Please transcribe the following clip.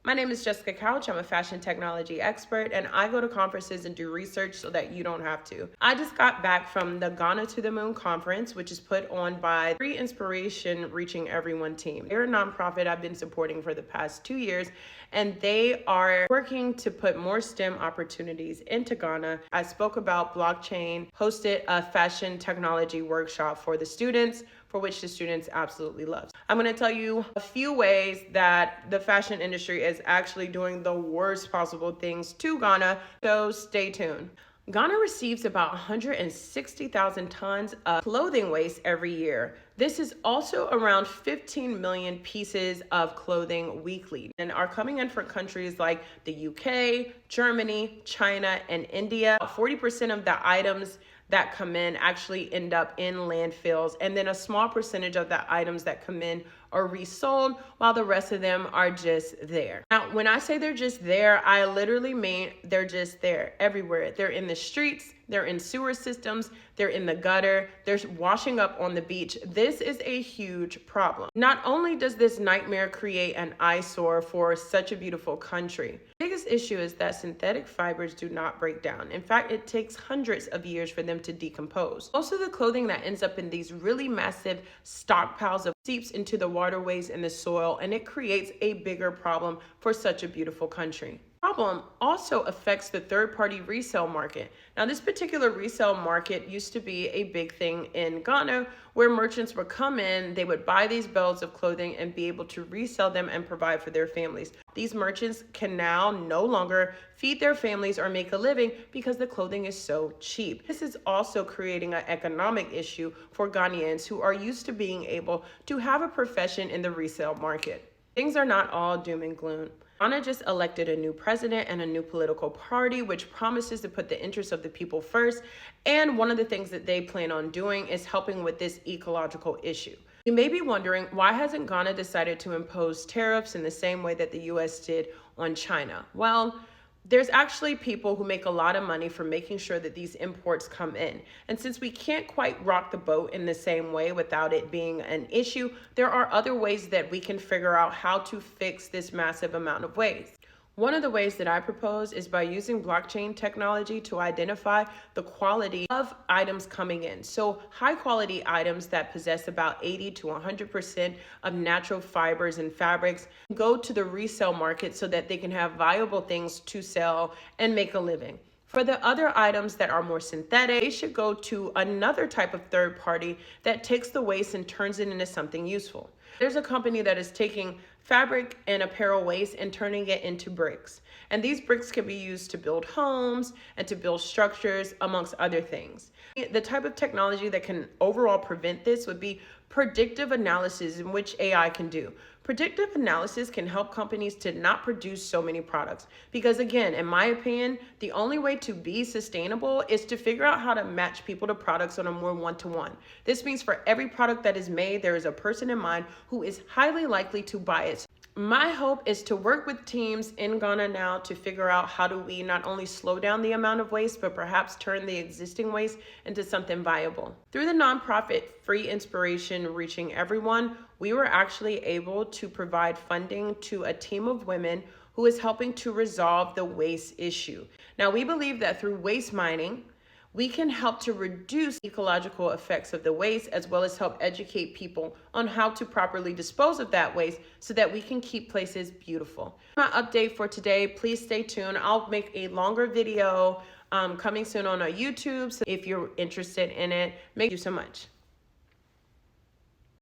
My name is Jessica Couch. I'm a fashion technology expert, and I go to conferences and do research so that you don't have to. I just got back from the Ghana to the Moon conference, which is put on by Free Inspiration Reaching Everyone team. They're a nonprofit I've been supporting for the past 2 years, and they are working to put more STEM opportunities into Ghana. I spoke about blockchain, hosted a fashion technology workshop for the students, for which the students absolutely love. I'm going to tell you a few ways that the fashion industry is actually doing the worst possible things to Ghana, so stay tuned. Ghana receives about 160,000 tons of clothing waste every year. This is also around 15 million pieces of clothing weekly and are coming in from countries like the UK, Germany, China, and India. 40% of the items that come in actually end up in landfills, and then a small percentage of the items that come in are resold, while the rest of them are just there. Now, when I say they're just there, I literally mean they're just there everywhere. They're in the streets, they're in sewer systems, they're in the gutter, they're washing up on the beach. This is a huge problem. Not only does this nightmare create an eyesore for such a beautiful country, the biggest issue is that synthetic fibers do not break down. In fact, it takes hundreds of years for them to decompose. Most of the clothing that ends up in these really massive stockpiles of seeps into the waterways and the soil, and it creates a bigger problem for such a beautiful country. Problem also affects the third-party resale market. Now, this particular resale market used to be a big thing in Ghana, where merchants would come in, they would buy these bales of clothing and be able to resell them and provide for their families. These merchants can now no longer feed their families or make a living because the clothing is so cheap. This is also creating an economic issue for Ghanaians who are used to being able to have a profession in the resale market. Things are not all doom and gloom. Ghana just elected a new president and a new political party, which promises to put the interests of the people first. And one of the things that they plan on doing is helping with this ecological issue. You may be wondering, why hasn't Ghana decided to impose tariffs in the same way that the US did on China? Well, there's actually people who make a lot of money from making sure that these imports come in. And since we can't quite rock the boat in the same way without it being an issue, there are other ways that we can figure out how to fix this massive amount of waste. One of the ways that I propose is by using blockchain technology to identify the quality of items coming in. So high quality items that possess about 80 to 100% of natural fibers and fabrics go to the resale market so that they can have viable things to sell and make a living. For the other items that are more synthetic, they should go to another type of third party that takes the waste and turns it into something useful. There's a company that is taking fabric and apparel waste and turning it into bricks. And these bricks can be used to build homes and to build structures, amongst other things. The type of technology that can overall prevent this would be predictive analysis, in which AI can do. Predictive analysis can help companies to not produce so many products. Because again, in my opinion, the only way to be sustainable is to figure out how to match people to products on a more one-to-one. This means for every product that is made, there is a person in mind who is highly likely to buy it. My hope is to work with teams in Ghana now to figure out how do we not only slow down the amount of waste, but perhaps turn the existing waste into something viable. Through the nonprofit Free Inspiration Reaching Everyone, we were actually able to provide funding to a team of women who is helping to resolve the waste issue. Now, we believe that through waste mining, we can help to reduce ecological effects of the waste, as well as help educate people on how to properly dispose of that waste so that we can keep places beautiful. My update for today, please stay tuned. I'll make a longer video coming soon on our YouTube. So if you're interested in it, thank you so much.